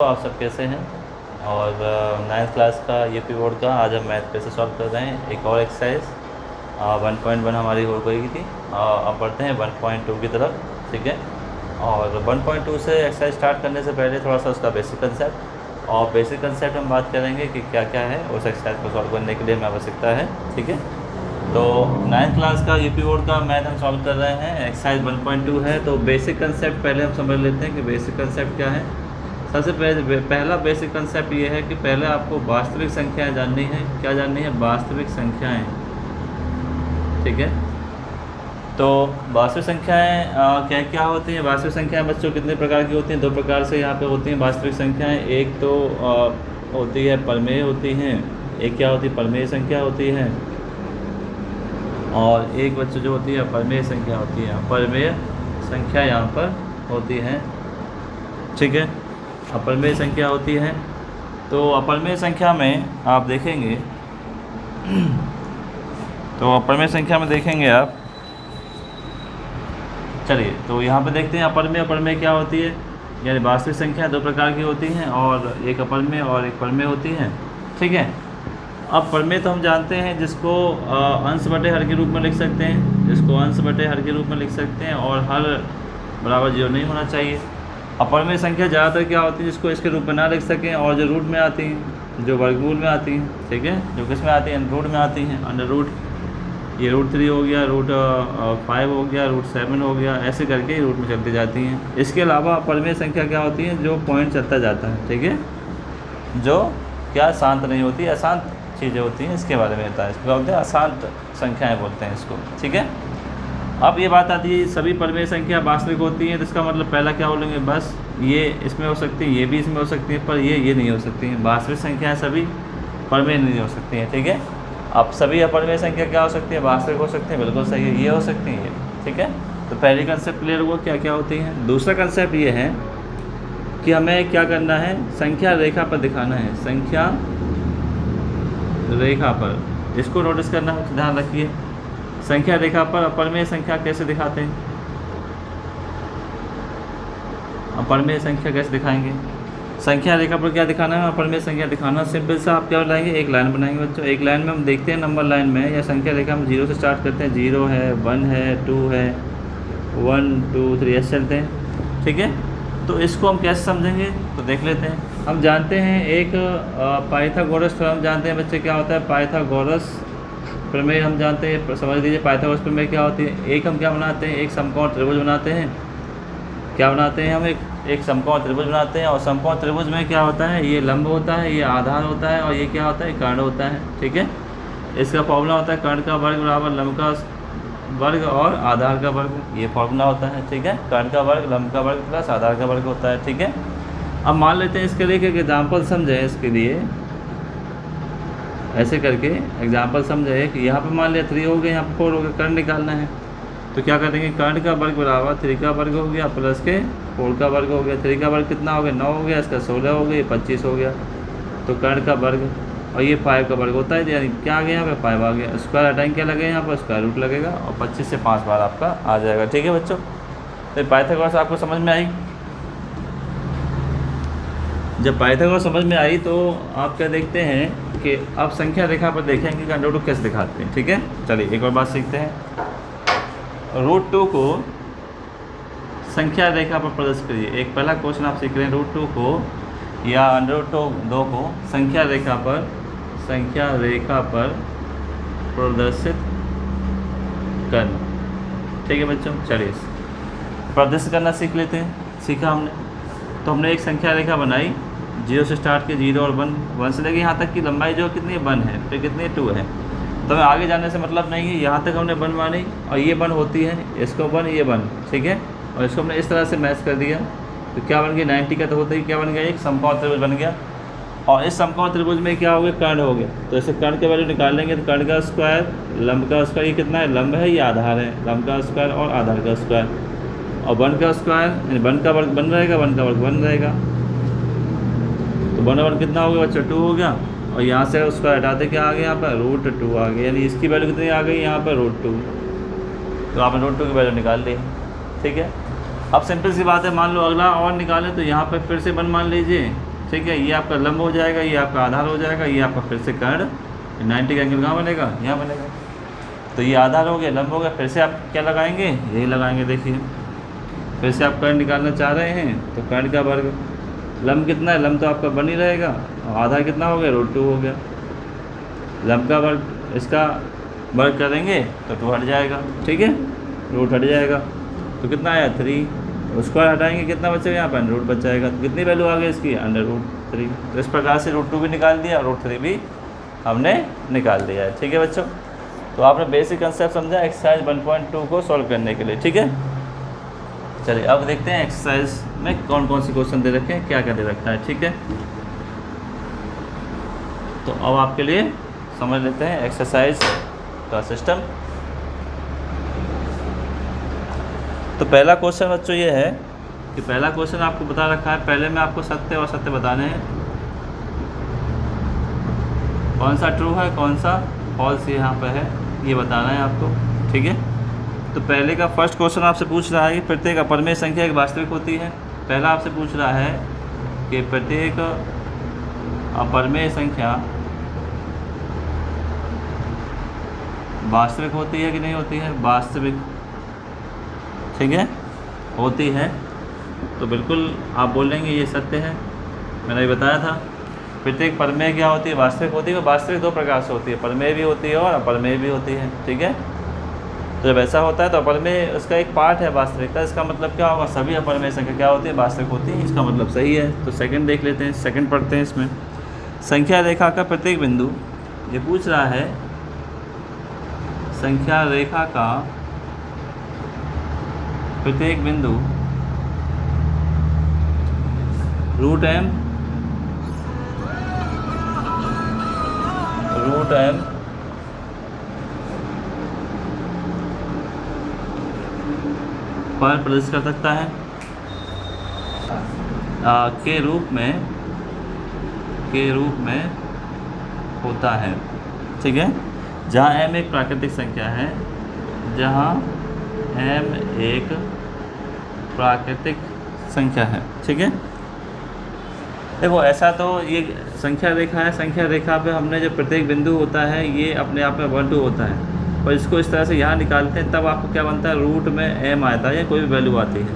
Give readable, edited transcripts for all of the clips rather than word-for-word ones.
तो आप सब कैसे हैं। और 9th क्लास का यूपी बोर्ड का आज हम मैथ कैसे सॉल्व कर रहे हैं। एक और एक्सरसाइज 1.1 हमारी हो गई थी। अब बढ़ते हैं 1.2 की तरफ, ठीक है। और 1.2 से एक्सरसाइज स्टार्ट करने से पहले थोड़ा सा उसका बेसिक कंसेप्ट और बेसिक कंसेप्ट हम बात करेंगे कि क्या क्या है उस एक्सरसाइज को सॉल्व करने के लिए हमें आवश्यकता है, ठीक है। तो 9th क्लास का यूपी बोर्ड का मैथ हम सॉल्व कर रहे हैं, एक्सरसाइज 1.2 है। तो बेसिक कंसेप्ट पहले हम समझ लेते हैं कि बेसिक कंसेप्ट क्या है। सबसे पहला बेसिक कंसेप्ट ये है कि पहले आपको वास्तविक संख्याएं जाननी है। क्या जाननी है? वास्तविक संख्याएं, ठीक है। तो वास्तविक संख्याएं क्या क्या होती हैं? वास्तविक संख्याएं बच्चों कितने प्रकार की होती हैं? दो प्रकार से यहाँ पे होती हैं वास्तविक संख्याएं। एक तो होती है परमेय होती हैं। एक क्या होती है? परमेय संख्या होती है। और एक बच्चों जो होती है अपरमेय संख्या होती है। अपरमेय संख्या यहाँ पर होती है, ठीक है। अपरमेय संख्या होती है। तो अपरमेय संख्या में आप देखेंगे तो अपरमेय संख्या में देखेंगे आप, चलिए तो यहाँ पे देखते हैं अपरमेय अपरमेय क्या होती है। यानी वास्तविक संख्या दो प्रकार की होती हैं और एक अपरमेय और एक परमेय होती है, ठीक है। अब परमेय तो हम जानते हैं जिसको अंश बटे हर के रूप में लिख सकते हैं, जिसको अंश बटे हर के रूप में लिख सकते हैं और हर बराबर 0 नहीं होना चाहिए। अपरमेय संख्या ज़्यादातर क्या होती है जिसको इसके रूप में ना लिख सकें और जो रूट में आती हैं, जो वर्गमूल में आती हैं, ठीक है, जो किस में आती हैं? रूट में आती हैं। अंडर रूट, ये √3 हो गया, √5 हो गया, √7 हो गया, ऐसे करके रूट में चलती जाती हैं। इसके अलावा अपरमेय संख्या क्या होती है? जो पॉइंट चलता जाता है, ठीक है, जो क्या शांत नहीं होती, अशांत चीज़ें होती हैं, इसके बारे में होता है। इसको बोलते हैं अशांत संख्याएँ बोलते हैं इसको, ठीक है। अब ये बात आती है सभी परमेय संख्या वास्तविक होती हैं, तो इसका मतलब पहला क्या बोलेंगे? बस ये इसमें हो सकती है, ये भी इसमें हो सकती है, पर ये नहीं हो सकती हैं। वास्तविक संख्याएँ सभी परमेय नहीं हो सकती हैं, ठीक है। अब सभी अपरमेय संख्या क्या हो सकती है? वास्तविक हो सकती है, बिल्कुल सही है, ये हो सकती है, ठीक है। तो पहली कंसेप्ट क्लियर हुआ क्या क्या होती हैं। दूसरा कंसेप्ट ये है कि हमें क्या करना है? संख्या रेखा पर दिखाना है। संख्या रेखा पर, इसको नोटिस करना है, ध्यान रखिए। संख्या रेखा पर अपरमेय संख्या कैसे दिखाते हैं? अपरमेय संख्या कैसे दिखाएंगे? संख्या रेखा पर क्या दिखाना है? अपरमेय संख्या दिखाना। सिंपल सा आप क्या बनाएंगे? एक लाइन बनाएंगे बच्चों। एक लाइन में हम देखते हैं नंबर लाइन में या संख्या रेखा में 0 से स्टार्ट करते हैं। 0 है, 1 है, 2 है, 1 2 3 ऐसे चलते हैं, ठीक है। तो इसको हम कैसे समझेंगे? तो देख लेते हैं। हम जानते हैं एक पाइथागोरस थ्योरम जानते हैं बच्चे, क्या होता है? पाइथागोरस प्रमेय हम जानते हैं, समझ लीजिए। पाइथागोरस प्रमेय क्या होती है? एक हम क्या बनाते हैं? एक समकोण त्रिभुज बनाते हैं। क्या बनाते हैं? हम एक समकोण त्रिभुज बनाते हैं। और समकोण त्रिभुज में क्या होता है? ये लंब होता है, ये आधार होता है और ये क्या होता है? कर्ण होता है, ठीक है। इसका फॉर्मूला होता है कर्ण का वर्ग बराबर लंब का वर्ग और आधार का वर्ग, ये फॉर्मूला होता है, ठीक है। कर्ण का वर्ग लंब का वर्ग प्लस आधार का वर्ग होता है, ठीक है। अब मान लेते हैं इसके लिए एक एग्जाम्पल समझे। इसके लिए ऐसे करके एग्जाम्पल समझे कि यहाँ पर मान लिया 3 हो गया, यहाँ पर 4 हो गया, कर्ण निकालना है। तो क्या करेंगे? कर्ण का वर्ग बराबर 3 का वर्ग हो गया प्लस के 4 का वर्ग हो गया। 3 का वर्ग कितना हो गया? 9 हो गया, इसका 16 हो गया, 25 हो गया। तो कर्ण का वर्ग और ये 5 का वर्ग होता है, यानी क्या आ गया? यहाँ पे 5 आ गया। स्क्वायर हटाएंगे, क्या लगेगा? यहाँ पर स्क्वायर रूट लगेगा और 25 से 5 बार आपका आ जाएगा, ठीक है बच्चों। तो पाइथागोरस आपको समझ में आई। जब पाइथागोरस समझ में आई तो आप क्या देखते हैं कि अब संख्या रेखा पर देखेंगे कि √2 कैसे दिखाते हैं, ठीक है। चलिए एक और बात सीखते हैं। √2 को संख्या रेखा पर प्रदर्शित करिए। एक पहला क्वेश्चन आप सीख रहे हैं, √2 को या √2 को संख्या रेखा पर प्रदर्शित करना, ठीक है बच्चों। चलिए प्रदर्शित करना सीख लेते हैं। सीखा हमने, तो हमने एक संख्या रेखा बनाई, 0 से स्टार्ट के 0 और 1 से लेके यहाँ तक की लंबाई जो कितनी है? 1 है, फिर कितनी है? 2 है। तो हमें आगे जाने से मतलब नहीं है, यहाँ तक हमने 1 मानी और ये 1 होती है, इसको 1 ये 1, ठीक है। और इसको हमने इस तरह से मैच कर दिया तो क्या बन गया? 90 का तो होता ही क्या बन गया? एक समकोण त्रिभुज बन गया। और इस समकोण त्रिभुज में क्या हो गया? कर्ण हो गया। तो इसे कर्ण के वैल्यू निकाल लेंगे तो कर्ण का स्क्वायर, लंब का स्क्वायर, ये कितना है? लंब है, ये आधार है, लंब का स्क्वायर और आधार का स्क्वायर। और 1 का स्क्वायर यानी 1 का वर्ग 1 रहेगा, 1 का वर्ग 1 रहेगा। तो 1 और 1 कितना हो गया बच्चा? 2 हो गया। और यहाँ से उसको हटाते क्या आ गया? यहाँ पर √2 आ गया, यानी इसकी वैल्यू कितनी आ गई? यहाँ पर √2। तो आपने √2 की वैल्यू निकाल ली, ठीक है। अब सिंपल सी बात है, मान लो अगला और निकालें तो यहाँ पर फिर से 1 मान लीजिए ठीक है। ये आपका लंब हो जाएगा, ये आपका आधार हो जाएगा, ये आपका फिर से कर्ण 90 का एंगल कहाँ बनेगा, यहाँ बनेगा। तो ये आधार हो गया, लंब हो गया, फिर से आप क्या लगाएंगे, यही लगाएंगे। देखिए फिर से आप कर्ण निकालना चाह रहे हैं तो कर्ण का वर्ग, लंब कितना है, लंब तो आपका बन ही रहेगा, और आधार कितना हो गया, √2 हो गया। लंब का वर्ग, इसका वर्ग करेंगे तो 2 हट जाएगा, ठीक है, रूट हट जाएगा। तो कितना आया 3, स्क्वायर हटाएंगे कितना बचेगा, यहाँ पर √ बच जाएगा। तो कितनी वैल्यू आ गई इसकी, √3। तो इस प्रकार से √2 भी निकाल दिया, √3 भी हमने निकाल दिया है, ठीक है बच्चों। तो आपने बेसिक कंसेप्ट समझा एक्सरसाइज 1.2 को सॉल्व करने के लिए, ठीक है। चलिए अब देखते हैं एक्सरसाइज में कौन कौन से क्वेश्चन दे रखे हैं, क्या क्या दे रखा है, ठीक है। तो अब आपके लिए समझ लेते हैं एक्सरसाइज का सिस्टम। तो पहला क्वेश्चन बच्चों ये है कि पहला क्वेश्चन आपको बता रखा है, पहले में आपको सत्य और असत्य बताने हैं, कौन सा ट्रू है कौन सा फॉल्स यहाँ पे है ये बताना है आपको, ठीक है। तो पहले का फर्स्ट क्वेश्चन आपसे पूछ रहा है कि प्रत्येक अपरिमेय संख्या एक वास्तविक होती है। पहला आपसे पूछ रहा है कि प्रत्येक अपरिमेय संख्या वास्तविक होती है कि नहीं होती है, वास्तविक, ठीक है, होती है। तो बिल्कुल आप बोलेंगे ये सत्य है, मैंने भी बताया था। प्रत्येक परिमेय क्या होती है, वास्तविक होती है। वास्तविक 2 प्रकार से होती है, परिमेय भी होती है और अपरिमेय भी होती है, ठीक है। तो जब ऐसा होता है तो अपरिमेय उसका एक पार्ट है वास्तविक का, इसका मतलब क्या होगा, सभी अपरिमेय संख्या क्या होती है, वास्तविक होती है, इसका मतलब सही है। तो सेकंड देख लेते हैं, सेकंड पढ़ते हैं इसमें। संख्या रेखा का प्रत्येक बिंदु, ये पूछ रहा है संख्या रेखा का प्रत्येक बिंदु √m पर प्रदर्शित कर सकता है के रूप में होता है, ठीक है। जहाँ m एक प्राकृतिक संख्या है, जहाँ m एक प्राकृतिक संख्या है, ठीक है। देखो ऐसा तो ये संख्या रेखा है, संख्या रेखा पे हमने जो प्रत्येक बिंदु होता है ये अपने आप में 1 2 होता है, पर इसको इस तरह से यहाँ निकालते हैं तब आपको क्या बनता है, रूट में m आता है या कोई भी वैल्यू आती है।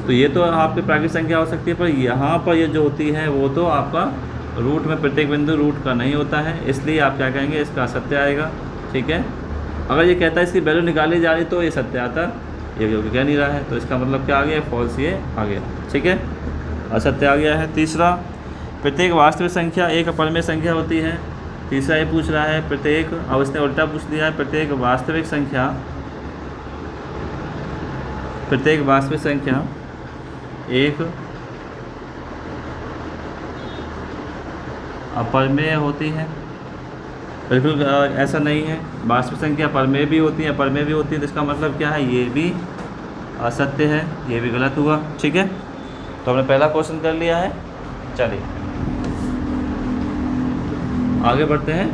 तो ये तो आपकी प्राकृतिक संख्या हो सकती है, पर यहाँ पर ये जो होती है वो तो आपका रूट में प्रत्येक बिंदु रूट का नहीं होता है, इसलिए आप क्या कहेंगे, इसका असत्य आएगा, ठीक है। अगर ये कहता है इसकी वैल्यू निकाली जा रही तो ये सत्य आता, ये कह नहीं रहा है, तो इसका मतलब क्या आ गया, फॉल्स ये आ गया, ठीक है, असत्य आ गया है। तीसरा, प्रत्येक वास्तविक संख्या एक अपरिमेय संख्या होती है। तीसरा ये पूछ रहा है प्रत्येक, अब इसने उल्टा पूछ दिया है, प्रत्येक वास्तविक संख्या एक अपरिमेय होती है। बिल्कुल ऐसा नहीं है, वास्तविक संख्या अपरिमेय भी होती है, अपरिमेय भी होती है, तो इसका मतलब क्या है, ये भी असत्य है, ये भी गलत हुआ, ठीक है। तो हमने पहला क्वेश्चन कर लिया है। चलिए आगे बढ़ते हैं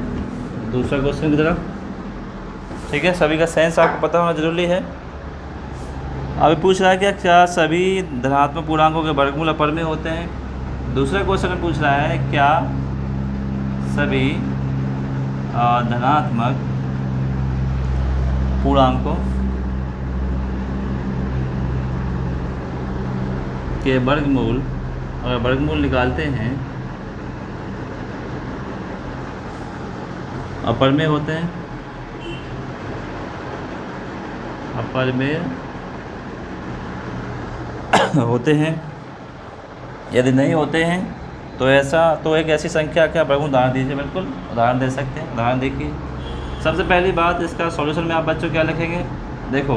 दूसरा क्वेश्चन की तरफ, ठीक है। सभी का सेंस आपको पता होना जरूरी है। अभी पूछ रहा है कि क्या सभी धनात्मक पूर्णांकों के वर्गमूल अपरिमेय होते हैं। दूसरा क्वेश्चन में पूछ रहा है क्या सभी धनात्मक पूर्णांकों के वर्गमूल, अगर वर्गमूल निकालते हैं अपरिमेय होते हैं, अपरिमेय होते हैं। यदि नहीं होते हैं तो एक ऐसी संख्या का वर्गमूल, उदाहरण दीजिए, बिल्कुल उदाहरण दे सकते हैं। उदाहरण देखिए, सबसे पहली बात इसका सॉल्यूशन में आप बच्चों क्या लिखेंगे, देखो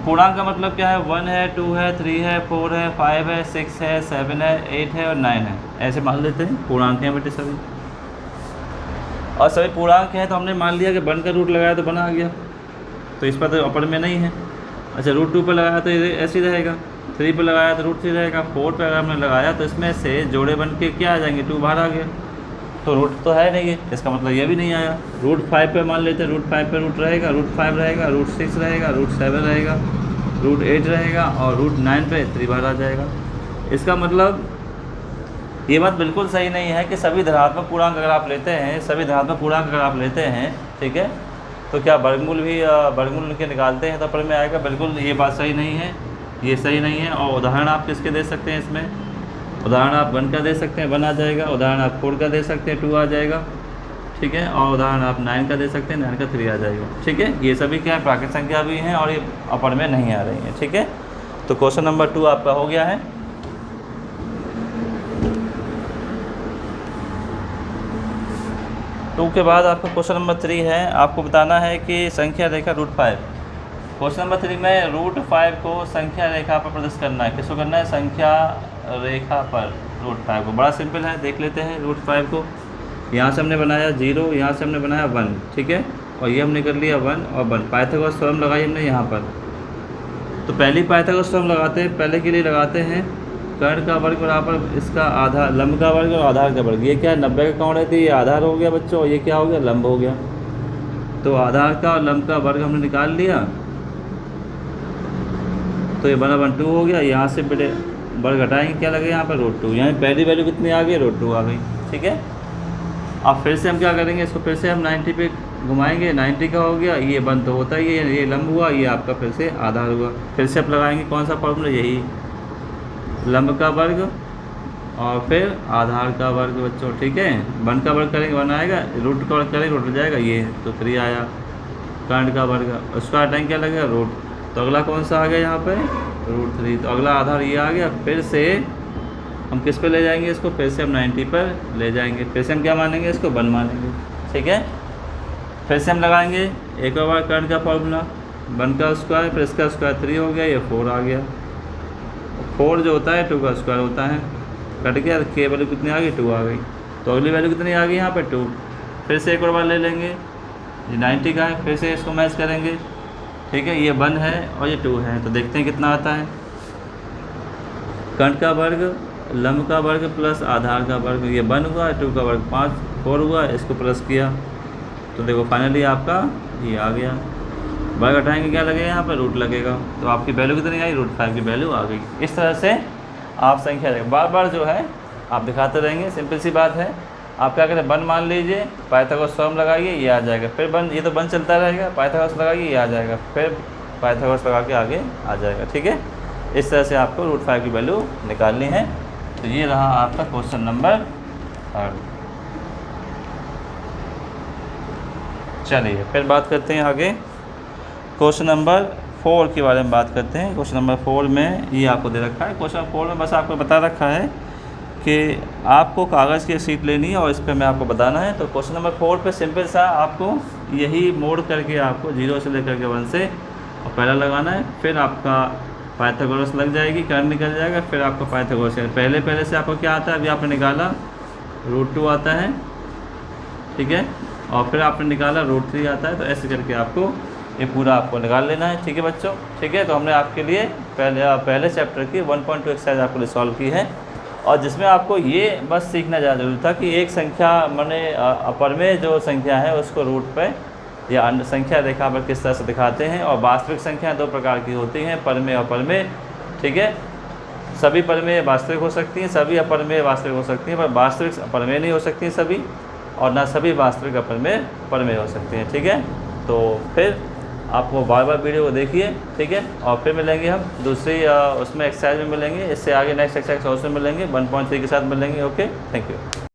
पूर्णांक का मतलब क्या है, 1 है, 2 है, 3 है, 4 है, 5 है, 6 है, 7 है, 8 है और 9 है, ऐसे मान लेते हैं पूर्णांक हैं बेटे सभी। और सभी पूर्णांक हैं तो हमने मान लिया कि 1 का रूट लगाया तो बना आ गया, तो इस पर तो अपरिमेय नहीं है। अच्छा √2 पर लगाया तो ये ऐसे ही रहेगा, 3 पर लगाया तो √3 रहेगा, 4 पर अगर हमने लगाया तो इसमें से जोड़े बन के क्या आ जाएंगे, 2 बाहर आ गया, तो रूट तो है नहीं है, इसका मतलब ये भी नहीं आया। √5 पे मान लेते हैं, √5 पे रूट रहेगा, √5 रहेगा, √6 रहेगा, √7 रहेगा, √8 रहेगा और √9 पे 3 बार आ जाएगा। इसका मतलब ये बात बिल्कुल सही नहीं है कि सभी धनात्मक पूर्णांक अगर आप लेते हैं, सभी धनात्मक पूर्णांक अगर आप लेते हैं, ठीक है, तो क्या वर्गमूल भी वर्गमूल के निकालते हैं तो पर में आएगा? बिल्कुल ये बात सही नहीं है, ये सही नहीं है। और उदाहरण आप किसके दे सकते हैं इसमें? उदाहरण आप 1 का दे सकते हैं, 1 आ जाएगा। उदाहरण आप 4 का दे सकते हैं, 2 आ जाएगा, ठीक है। और उदाहरण आप 9 का दे सकते हैं, 9 का 3 आ जाएगा, ठीक है। ये सभी क्या है? प्राकृत संख्या भी हैं और ये अपर में नहीं आ रही हैं, ठीक है। तो क्वेश्चन नंबर 2 आपका हो गया है। टू के बाद आपका क्वेश्चन नंबर 3 है, आपको बताना है कि संख्या रेखा √5। क्वेश्चन नंबर 3 में √5 को संख्या रेखा पर प्रदर्शित करना है। किसको करना है? संख्या रेखा पर √5 को। बड़ा सिंपल है, देख लेते हैं √5 को। यहाँ से हमने बनाया 0, यहाँ से हमने बनाया 1, ठीक है, और ये हमने कर लिया 1 और 1। पाइथागोरस थ्योरम लगाई हमने यहाँ पर। तो पहली पाइथागोरस थ्योरम लगाते हैं, पहले के लिए लगाते हैं कर्ण का वर्ग बराबर इसका आधार, लंब का वर्ग और आधार का वर्ग। ये क्या है? 90 का कोण है तो ये आधार हो गया बच्चों, और ये क्या हो गया? लंब हो गया। तो आधार का और लंब का वर्ग हमने निकाल लिया, तो ये 1/2 हो गया। यहाँ से बेटे वर्ग घटाएंगे, क्या लगे यहाँ पर? √2। यहाँ पहली वैल्यू कितनी आ गई? √2 आ गई, ठीक है। अब फिर से हम क्या करेंगे? इसको फिर से हम 90 पे घुमाएंगे, 90 का हो गया, ये 1 तो होता ही है, ये लंब हुआ, ये आपका फिर से आधार हुआ। फिर से आप लगाएंगे कौन सा फॉर्मूला? यही, लंब का वर्ग और फिर आधार का वर्ग बच्चों, ठीक है। 1 का वर्ग करेंगे 1 आएगा, √2 का वर्ग करेंगे √2 जाएगा, ये तो 3 आया। कर्ण का वर्ग, उसका हटाएंगे क्या लगेगा? √, तो अगला कौन सा आ गया यहाँ पे? √3। तो अगला आधार ये आ गया। फिर से हम किस पे ले जाएंगे इसको? फिर से हम 90 पर ले जाएंगे। फिर से हम क्या मानेंगे? इसको 1 मानेंगे, ठीक है। फिर से हम लगाएंगे एक और बार कर्ण का फॉर्मूला, 1 का स्क्वायर फिर इसका स्क्वायर 3 हो गया, ये 4 आ गया। 4 जो होता है 2 का स्क्वायर होता है, कट गया, के वैल्यू कितनी आ गई? 2 आ गई। तो अगली वैल्यू कितनी आ गई यहाँ पे? 2। फिर से एक और बार ले लेंगे, ये 90 का है, फिर से इसको मैच करेंगे, ठीक है। ये 1 है और ये 2 है, तो देखते हैं कितना आता है। कर्ण का वर्ग, लंब का वर्ग प्लस आधार का वर्ग, ये 1 हुआ, 2 का वर्ग 4 हुआ, इसको प्लस किया, तो देखो फाइनली आपका ये आ गया। वर्ग हटाएंगे क्या लगेगा यहाँ पर? √ लगेगा। तो आपकी वैल्यू कितनी आई? √5 की वैल्यू आ गई। इस तरह से आप संख्या बार बार जो है आप दिखाते रहेंगे, सिंपल सी बात है। आप क्या करें? 1 मान लीजिए, पाइथागोरस थ्योरम लगाइए, ये आ जाएगा। फिर 1, ये तो 1 चलता रहेगा, पाइथागोरस लगाइए, ये आ जाएगा। फिर पाइथागोरस लगा के आगे आ जाएगा, ठीक है। इस तरह से आपको √5 की वैल्यू निकालनी है। तो ये रहा आपका क्वेश्चन नंबर 3। चलिए फिर बात करते हैं आगे, क्वेश्चन नंबर 4 के बारे में बात करते हैं। क्वेश्चन नंबर 4 में ये आपको दे रखा है। क्वेश्चन नंबर 4 में बस आपको बता रखा है कि आपको कागज़ की शीट लेनी है और इस पर मैं आपको बताना है। तो क्वेश्चन नंबर 4 पे सिंपल सा आपको यही मोड़ करके आपको 0 से लेकर के 1 से और पहला लगाना है। फिर आपका पाइथागोरस लग जाएगी, कर्ण निकल जाएगा, फिर आपका पाइथागोरस पहले से आपको क्या आता है? अभी आपने निकाला √2 आता है, ठीक है, और फिर आपने निकाला √3 आता है। तो ऐसे करके आपको ये पूरा आपको निकाल लेना है, ठीक है बच्चों, ठीक है। तो हमने आपके लिए पहले चैप्टर की 1.2 एक्सरसाइज आपके लिए सॉल्व की है, और जिसमें आपको ये बस सीखना ज़्यादा जरूरी था कि एक संख्या मैंने अपर में जो संख्या है उसको रूट पे या अन्य संख्या रेखा पर किस तरह से दिखाते हैं। और वास्तविक संख्या 2 प्रकार की होती हैं, परमेय और अपरमेय, ठीक है। सभी परमेय वास्तविक हो सकती हैं, सभी अपरमेय वास्तविक हो सकती हैं, पर वास्तविक अपरमेय नहीं हो सकती हैं सभी, और ना सभी वास्तविक अपरमेय परमेय हो सकती हैं, ठीक है। तो फिर आपको बार बार वीडियो को देखिए, ठीक है, और फिर मिलेंगे हम दूसरी उसमें एक्सरसाइज में मिलेंगे। इससे आगे नेक्स्ट एक्सरसाइज उसमें मिलेंगे, 1.3 के साथ मिलेंगे। Okay, thank you.